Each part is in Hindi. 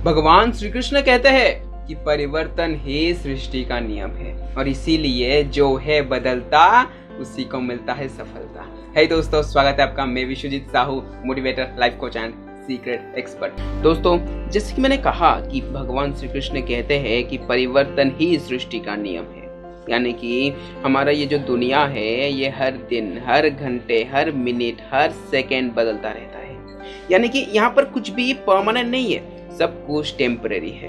भगवान श्री कृष्ण कहते हैं कि परिवर्तन ही सृष्टि का नियम है और इसीलिए जो है बदलता उसी को मिलता है सफलता। हे दोस्तों, स्वागत है आपका। मैं Vishwajeet Sahu, motivator, life coach and secret expert. दोस्तों, जैसे कि मैंने कहा कि भगवान श्री कृष्ण कहते हैं कि परिवर्तन ही सृष्टि का नियम है, यानी कि हमारा ये जो दुनिया है ये हर दिन, हर घंटे, हर मिनट, हर सेकेंड बदलता रहता है। यानी कि यहाँ पर कुछ भी परमानेंट नहीं है, सब कुछ टेम्परेरी है।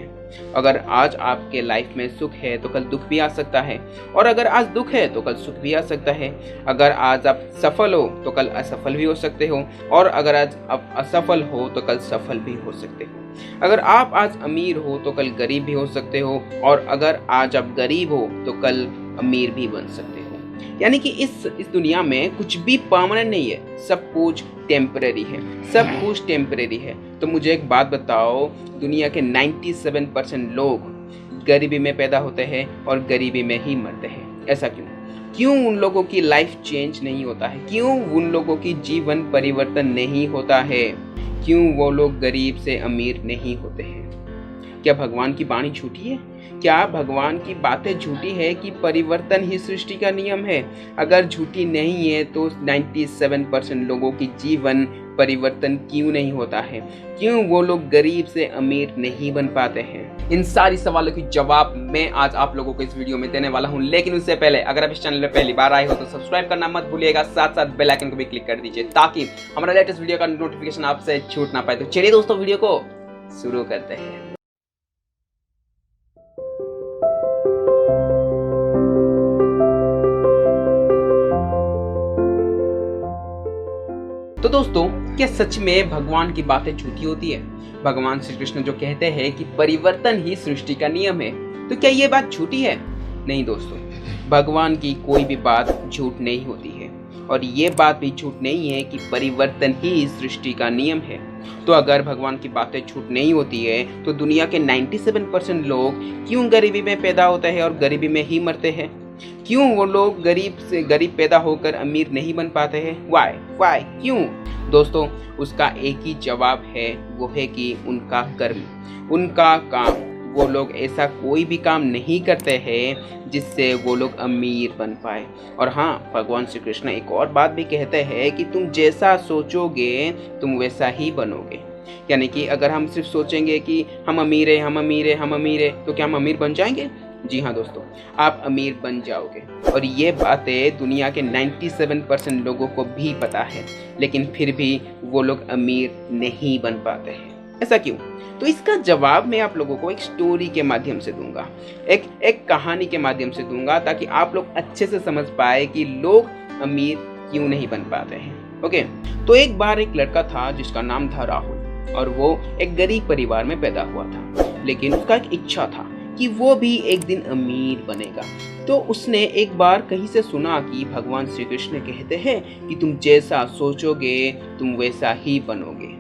अगर आज आपके लाइफ में सुख है तो कल दुख भी आ सकता है, और अगर आज दुख है तो कल सुख भी आ सकता है। अगर आज आप सफल हो तो कल असफल भी हो सकते हो, और अगर आज आप असफल हो तो कल सफल भी हो सकते हो। अगर आप आज अमीर हो तो कल गरीब भी हो सकते हो, और अगर आज आप गरीब हो तो कल अमीर भी बन सकते हो। यानी कि इस दुनिया में कुछ भी परमानेंट नहीं है, सब कुछ टेम्परेरी है, सब कुछ टेम्परेरी है। तो मुझे एक बात बताओ, दुनिया के 97% लोग गरीबी में पैदा होते हैं और गरीबी में ही मरते हैं। ऐसा क्यों? क्यों उन लोगों की लाइफ चेंज नहीं होता है? क्यों उन लोगों की जीवन परिवर्तन नहीं होता है? क्यों वो लोग गरीब से अमीर नहीं होते हैं? क्या भगवान की वाणी झूठी है? क्या भगवान की बातें झूठी है कि परिवर्तन ही सृष्टि का नियम है? अगर झूठी नहीं है तो 97% लोगों की जीवन परिवर्तन क्यों नहीं होता है? क्यों वो लोग गरीब से अमीर नहीं बन पाते हैं? इन सारी सवालों की जवाब मैं आज आप लोगों को इस वीडियो में देने वाला हूं। लेकिन उससे पहले अगर आप इस चैनल पर पहली बार आए हो तो सब्सक्राइब करना मत भूलिएगा, साथ साथ बेल आइकन को भी क्लिक कर दीजिए ताकि हमारा लेटेस्ट वीडियो का नोटिफिकेशन आपसे छूट ना पाए। तो चलिए दोस्तों, वीडियो को शुरू करते हैं। तो दोस्तों, क्या सच में भगवान की बातें झूठी होती है? भगवान श्री कृष्ण जो कहते हैं कि परिवर्तन ही सृष्टि का नियम है, तो क्या ये बात झूठी है? नहीं दोस्तों, भगवान की कोई भी बात झूठ नहीं होती है, और ये बात भी झूठ नहीं है कि परिवर्तन ही सृष्टि का नियम है। तो अगर भगवान की बातें झूठ नहीं होती है तो दुनिया के 97% लोग क्यों गरीबी में पैदा होते हैं और गरीबी में ही मरते हैं? क्यों वो लोग गरीब से गरीब पैदा होकर अमीर नहीं बन पाते हैं? वाई क्यों? दोस्तों, उसका एक ही जवाब है, वो है कि उनका कर्म, उनका काम। वो लोग ऐसा कोई भी काम नहीं करते हैं जिससे वो लोग अमीर बन पाए। और हाँ, भगवान श्री कृष्ण एक और बात भी कहते हैं कि तुम जैसा सोचोगे तुम वैसा ही बनोगे। यानी कि अगर हम सिर्फ सोचेंगे कि हम अमीर हैं, हम अमीर हैं, हम अमीर हैं, तो क्या हम अमीर बन जाएंगे? जी हाँ दोस्तों, आप अमीर बन जाओगे। और ये बातें दुनिया के 97% लोगों को भी पता है, लेकिन फिर भी वो लोग अमीर नहीं बन पाते हैं। ऐसा क्यों? तो इसका जवाब मैं आप लोगों को एक स्टोरी के माध्यम से दूंगा, एक कहानी के माध्यम से दूंगा, ताकि आप लोग अच्छे से समझ पाए कि लोग अमीर क्यों नहीं बन पाते हैं। ओके, तो एक बार एक लड़का था जिसका नाम था राहुल, और वो एक गरीब परिवार में पैदा हुआ था, लेकिन उसका एक इच्छा था कि वो भी एक दिन अमीर बनेगा। तो उसने एक बार कहीं से सुना कि भगवान श्री कृष्ण कहते हैं कि तुम जैसा सोचोगे तुम वैसा ही बनोगे।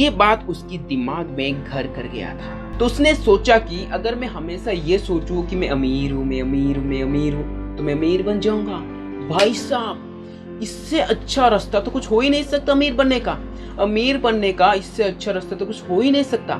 ये बात उसकी दिमाग में घर कर गया था। तो उसने सोचा कि अगर मैं हमेशा ये सोचूं कि मैं अमीर हूँ, मैं अमीर हूँ, मैं अमीर हूँ, तो मैं अमीर बन जाऊंगा। भाई साहब, इससे अच्छा रास्ता तो कुछ हो ही नहीं सकता अमीर बनने का। अमीर बनने का इससे अच्छा रास्ता तो कुछ हो ही नहीं सकता।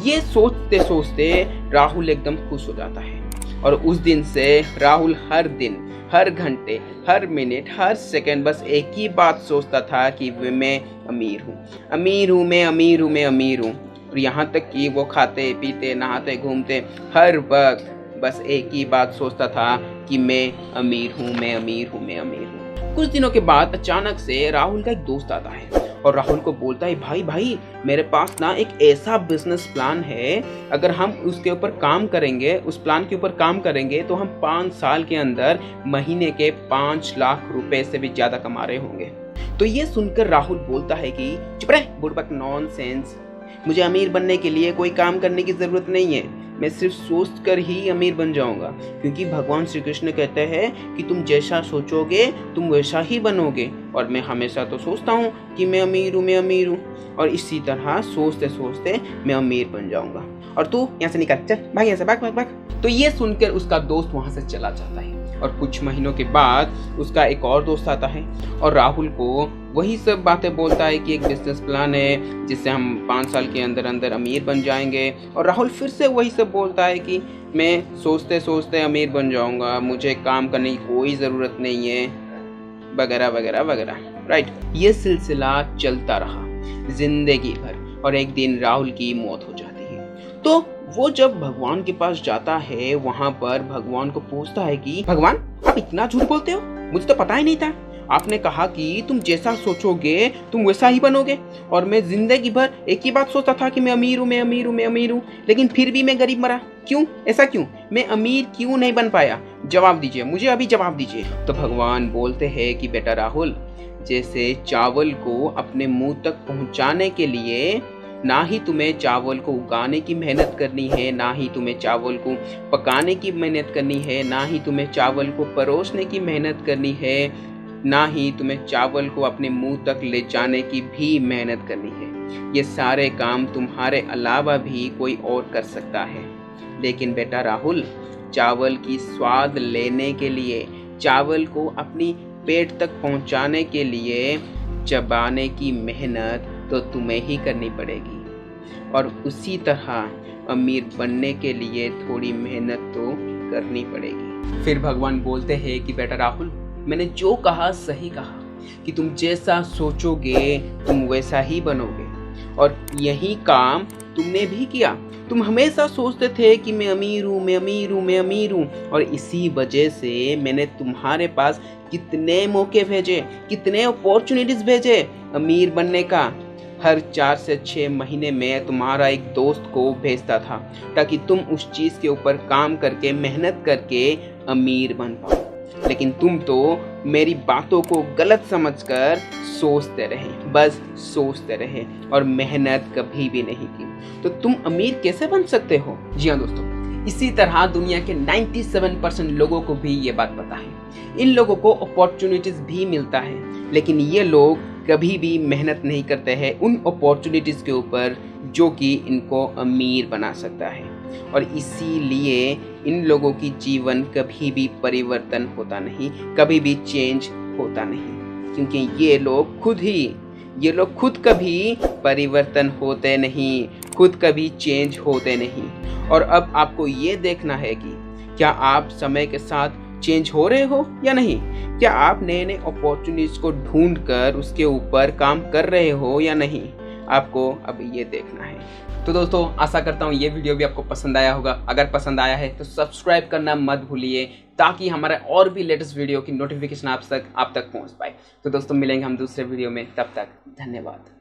ये सोचते सोचते राहुल एकदम खुश हो जाता है, और उस दिन से राहुल हर दिन, हर घंटे, हर मिनट, हर सेकंड बस एक ही बात सोचता था कि मैं अमीर हूँ, अमीर हूँ, मैं अमीर हूँ, मैं अमीर हूँ। और यहाँ तक कि वो खाते पीते नहाते घूमते हर वक्त बस एक ही बात सोचता था कि मैं अमीर हूँ, मैं अमीर हूँ, मैं अमीर हूँ। कुछ दिनों के बाद अचानक से राहुल का एक दोस्त आता है और राहुल को बोलता है, भाई मेरे पास ना एक ऐसा बिजनेस प्लान है, अगर हम उसके ऊपर काम करेंगे, उस प्लान के ऊपर काम करेंगे तो हम 5 साल के अंदर महीने के 5 लाख रुपए से भी ज्यादा कमा रहे होंगे। तो ये सुनकर राहुल बोलता है कि चुप रह बुड़बक, नॉनसेंस, मुझे अमीर बनने के लिए कोई काम करने की जरूरत नहीं है, मैं सिर्फ सोच कर ही अमीर बन जाऊंगा, क्योंकि भगवान श्री कृष्ण कहते हैं कि तुम जैसा सोचोगे तुम वैसा ही बनोगे। और मैं हमेशा तो सोचता हूँ कि मैं अमीर हूँ, मैं अमीर हूँ, और इसी तरह सोचते सोचते मैं अमीर बन जाऊंगा। और तू यहाँ से निकल, चल भाग यहाँ से, भाग। तो ये सुनकर उसका दोस्त वहां से चला जाता है, और कुछ महीनों के बाद उसका एक और दोस्त आता है और राहुल को वही सब बातें बोलता है कि एक बिजनेस प्लान है जिससे हम 5 साल के अंदर अंदर अमीर बन जाएंगे। और राहुल फिर से वही सब बोलता है कि मैं सोचते सोचते अमीर बन जाऊंगा, मुझे काम करने की कोई ज़रूरत नहीं है, वगैरह वगैरह वगैरह। राइट, ये सिलसिला चलता रहा जिंदगी भर और एक दिन राहुल की मौत हो जाती है। तो वो जब भगवान के पास जाता है, वहां पर भगवान को पूछता है कि भगवान, आप इतना झूठ बोलते हो, मुझे तो पता ही नहीं था। आपने कहा कि तुम जैसा सोचोगे तुम वैसा ही बनोगे, और मैं जिंदगी भर एक ही बात सोचता था कि मैं अमीर हूँ, मैं अमीर हूँ, मैं अमीर हूँ, लेकिन फिर भी मैं गरीब मरा। क्यों? ऐसा क्यों? मैं अमीर क्यों नहीं बन पाया? जवाब दीजिए, मुझे अभी जवाब दीजिए। तो भगवान बोलते हैं कि बेटा राहुल, जैसे चावल को अपने मुंह तक पहुंचाने के लिए ना ही तुम्हें चावल को उगाने की मेहनत करनी है, ना ही तुम्हें चावल को पकाने की मेहनत करनी है, ना ही तुम्हें चावल को परोसने की मेहनत करनी है, ना ही तुम्हें चावल को अपने मुंह तक ले जाने की भी मेहनत करनी है। ये सारे काम तुम्हारे अलावा भी कोई और कर सकता है। लेकिन बेटा राहुल, चावल की स्वाद लेने के लिए, चावल को अपनी पेट तक पहुंचाने के लिए चबाने की मेहनत तो तुम्हें ही करनी पड़ेगी, और उसी तरह अमीर बनने के लिए थोड़ी मेहनत तो करनी पड़ेगी। फिर भगवान बोलते हैं कि बेटा राहुल, मैंने जो कहा सही कहा कि तुम जैसा सोचोगे तुम वैसा ही बनोगे, और यही काम तुमने भी किया। तुम हमेशा सोचते थे कि मैं अमीर हूँ, मैं अमीर हूँ, मैं अमीर हूँ, और इसी वजह से मैंने तुम्हारे पास कितने मौके भेजे, कितने अपॉर्चुनिटीज भेजे अमीर बनने का। हर 4 से 6 महीने में तुम्हारा एक दोस्त को भेजता था ताकि तुम उस चीज़ के ऊपर काम करके, मेहनत करके अमीर बन पाओ। लेकिन तुम तो मेरी बातों को गलत समझकर सोचते रहे, बस सोचते रहे, और मेहनत कभी भी नहीं की। तो तुम अमीर कैसे बन सकते हो? जी हाँ दोस्तों, इसी तरह दुनिया के 97% लोगों को भी ये बात पता है। इन लोगों को अपॉर्चुनिटीज भी मिलता है, लेकिन ये लोग कभी भी मेहनत नहीं करते हैं उन अपॉर्चुनिटीज के ऊपर जो कि इनको अमीर बना सकता है, और इसीलिए इन लोगों की जीवन कभी भी परिवर्तन होता नहीं, कभी भी चेंज होता नहीं, क्योंकि ये लोग खुद कभी परिवर्तन होते नहीं, खुद कभी चेंज होते नहीं। और अब आपको ये देखना है कि क्या आप समय के साथ चेंज हो रहे हो या नहीं, क्या आप नए नए अपॉर्चुनिटीज को ढूंढ कर उसके ऊपर काम कर रहे हो या नहीं, आपको अब ये देखना है। तो दोस्तों, आशा करता हूँ ये वीडियो भी आपको पसंद आया होगा। अगर पसंद आया है तो सब्सक्राइब करना मत भूलिए, ताकि हमारा और भी लेटेस्ट वीडियो की नोटिफिकेशन आप तक पहुँच पाए। तो दोस्तों, मिलेंगे हम दूसरे वीडियो में, तब तक धन्यवाद।